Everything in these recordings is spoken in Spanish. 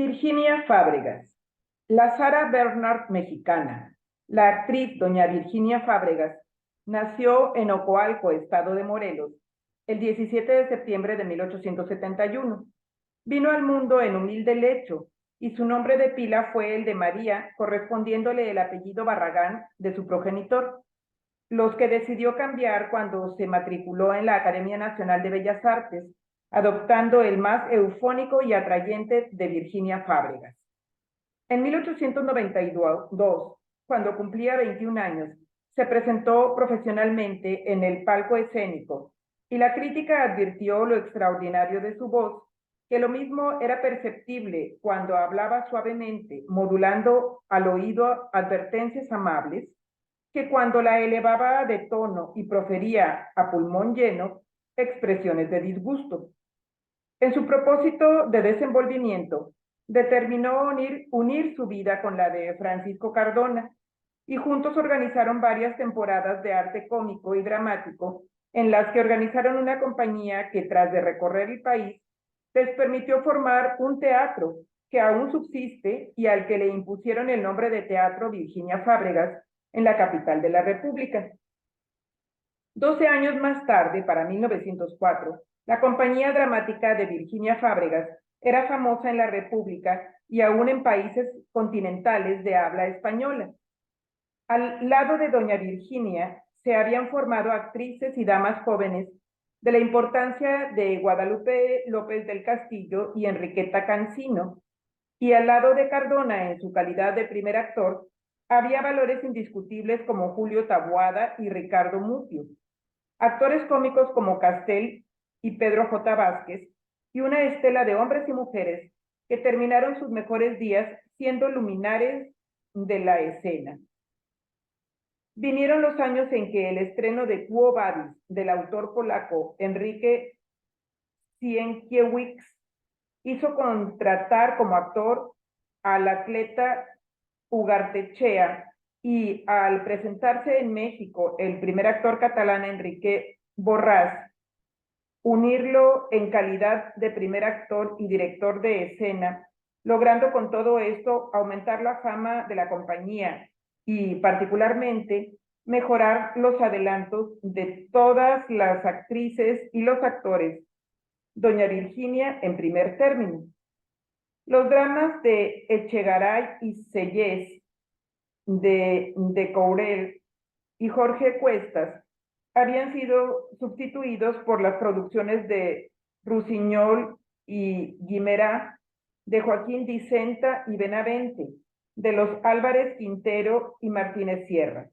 Virginia Fábregas, la Sarah Bernhardt mexicana. La actriz doña Virginia Fábregas nació en Ocoalco, estado de Morelos, el 17 de septiembre de 1871. Vino al mundo en humilde lecho y su nombre de pila fue el de María, correspondiéndole el apellido Barragán de su progenitor, los que decidió cambiar cuando se matriculó en la Academia Nacional de Bellas Artes, adoptando el más eufónico y atrayente de Virginia Fábregas. En 1892, cuando cumplía 21 años, se presentó profesionalmente en el palco escénico y la crítica advirtió lo extraordinario de su voz, que lo mismo era perceptible cuando hablaba suavemente, modulando al oído advertencias amables, que cuando la elevaba de tono y profería a pulmón lleno expresiones de disgusto. En su propósito de desenvolvimiento, determinó unir su vida con la de Francisco Cardona, y juntos organizaron varias temporadas de arte cómico y dramático, en las que organizaron una compañía que, tras de recorrer el país, les permitió formar un teatro que aún subsiste y al que le impusieron el nombre de Teatro Virginia Fábregas en la capital de la República. 12 años más tarde, para 1904, la compañía dramática de Virginia Fábregas era famosa en la República y aún en países continentales de habla española. Al lado de doña Virginia se habían formado actrices y damas jóvenes de la importancia de Guadalupe López del Castillo y Enriqueta Cancino, y al lado de Cardona, en su calidad de primer actor, había valores indiscutibles como Julio Taboada y Ricardo Mutiu, actores cómicos como Castel y Pedro J. Vázquez, y una estela de hombres y mujeres que terminaron sus mejores días siendo luminares de la escena. Vinieron los años en que el estreno de Quo Vadis, del autor polaco Enrique Sienkiewicz, hizo contratar como actor al atleta Ugartechea, y al presentarse en México el primer actor catalán Enrique Borràs, unirlo en calidad de primer actor y director de escena, logrando con todo esto aumentar la fama de la compañía y particularmente mejorar los adelantos de todas las actrices y los actores, doña Virginia en primer término. Los dramas de Echegaray y Sellés, de Courel y Jorge Cuestas habían sido sustituidos por las producciones de Rusiñol y Guimerá, de Joaquín Dicenta y Benavente, de los Álvarez Quintero y Martínez Sierra.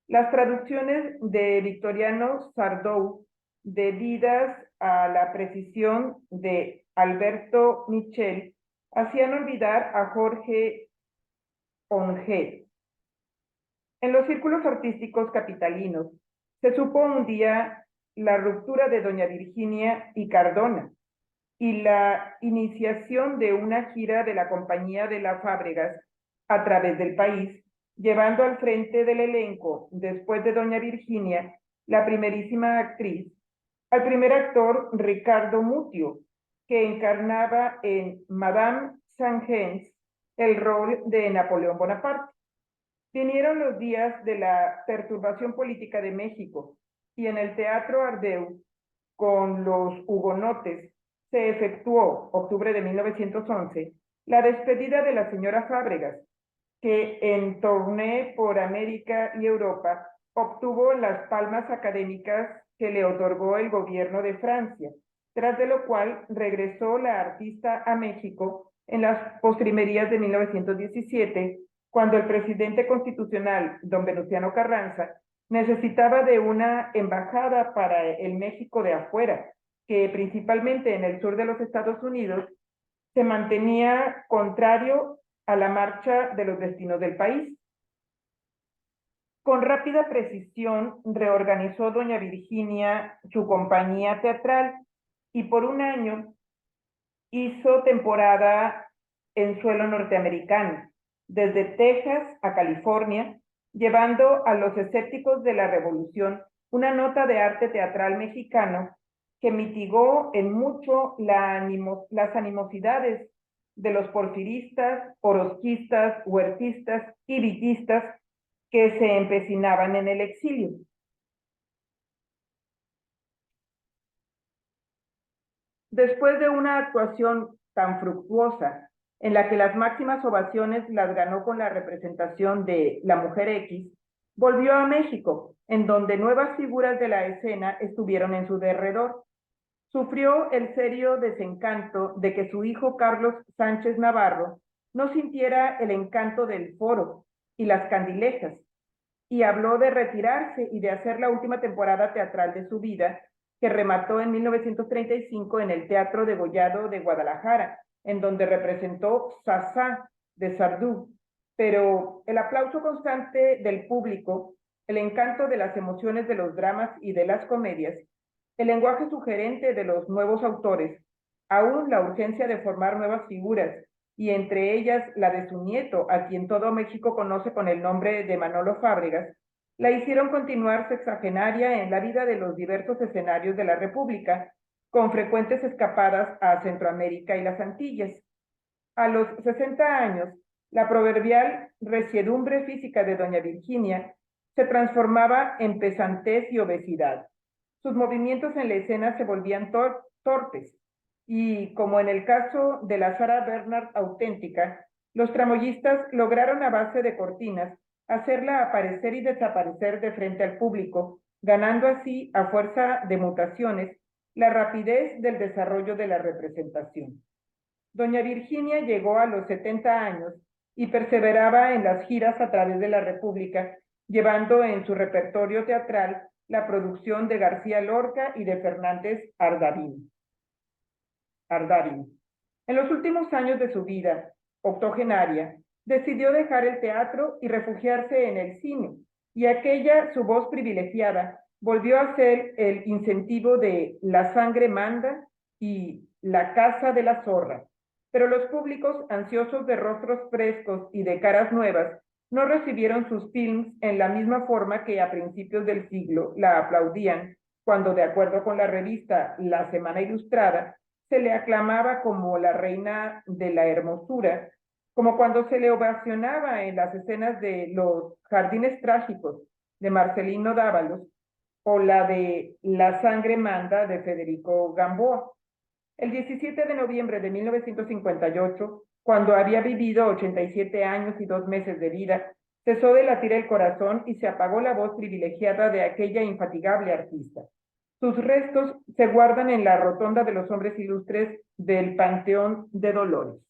Las traducciones de Victoriano Sardou, debidas a la precisión de Alberto Michel, hacían olvidar a Jorge Onget. En los círculos artísticos capitalinos se supo un día la ruptura de doña Virginia y Cardona y la iniciación de una gira de la compañía de la Fábregas a través del país, llevando al frente del elenco, después de doña Virginia, la primerísima actriz, al primer actor Ricardo Mutiu, que encarnaba en Madame Sangens el rol de Napoleón Bonaparte. Vinieron los días de la perturbación política de México y en el Teatro Ardeu, con los hugonotes, se efectuó, octubre de 1911, la despedida de la señora Fábregas, que en tournée por América y Europa obtuvo las palmas académicas que le otorgó el gobierno de Francia, tras de lo cual regresó la artista a México en las postrimerías de 1917, cuando el presidente constitucional, don Venustiano Carranza, necesitaba de una embajada para el México de afuera, que principalmente en el sur de los Estados Unidos se mantenía contrario a la marcha de los destinos del país. Con rápida precisión reorganizó doña Virginia su compañía teatral y por un año hizo temporada en suelo norteamericano, desde Texas a California, llevando a los escépticos de la Revolución una nota de arte teatral mexicano que mitigó en mucho las animosidades de los porfiristas, orozquistas, huertistas y villistas que se empecinaban en el exilio. Después de una actuación tan fructuosa, en la que las máximas ovaciones las ganó con la representación de La Mujer X, volvió a México, en donde nuevas figuras de la escena estuvieron en su derredor. Sufrió el serio desencanto de que su hijo Carlos Sánchez Navarro no sintiera el encanto del foro y las candilejas, y habló de retirarse y de hacer la última temporada teatral de su vida, que remató en 1935 en el Teatro Degollado de Guadalajara, en donde representó Sasá de Sardú. Pero el aplauso constante del público, el encanto de las emociones de los dramas y de las comedias, el lenguaje sugerente de los nuevos autores, aún la urgencia de formar nuevas figuras, y entre ellas la de su nieto, a quien todo México conoce con el nombre de Manolo Fábregas, la hicieron continuar sexagenaria en la vida de los diversos escenarios de la República, con frecuentes escapadas a Centroamérica y las Antillas. A los 60 años, la proverbial resiedumbre física de doña Virginia se transformaba en pesantez y obesidad. Sus movimientos en la escena se volvían torpes, y como en el caso de la Sarah Bernhardt auténtica, los tramoyistas lograron a base de cortinas hacerla aparecer y desaparecer de frente al público, ganando así, a fuerza de mutaciones, la rapidez del desarrollo de la representación. Doña Virginia llegó a los 70 años y perseveraba en las giras a través de la República, llevando en su repertorio teatral la producción de García Lorca y de Fernández Ardavín. En los últimos años de su vida, octogenaria, decidió dejar el teatro y refugiarse en el cine, y aquella su voz privilegiada volvió a ser el incentivo de La Sangre Manda y La Casa de la Zorra. Pero los públicos, ansiosos de rostros frescos y de caras nuevas, no recibieron sus films en la misma forma que a principios del siglo la aplaudían, cuando, de acuerdo con la revista La Semana Ilustrada, se le aclamaba como la reina de la hermosura, como cuando se le ovacionaba en las escenas de Los Jardines Trágicos de Marcelino Dávalos o la de La Sangre Manda de Federico Gamboa. El 17 de noviembre de 1958, cuando había vivido 87 años y 2 meses de vida, cesó de latir el corazón y se apagó la voz privilegiada de aquella infatigable artista. Sus restos se guardan en la Rotonda de los Hombres Ilustres del Panteón de Dolores.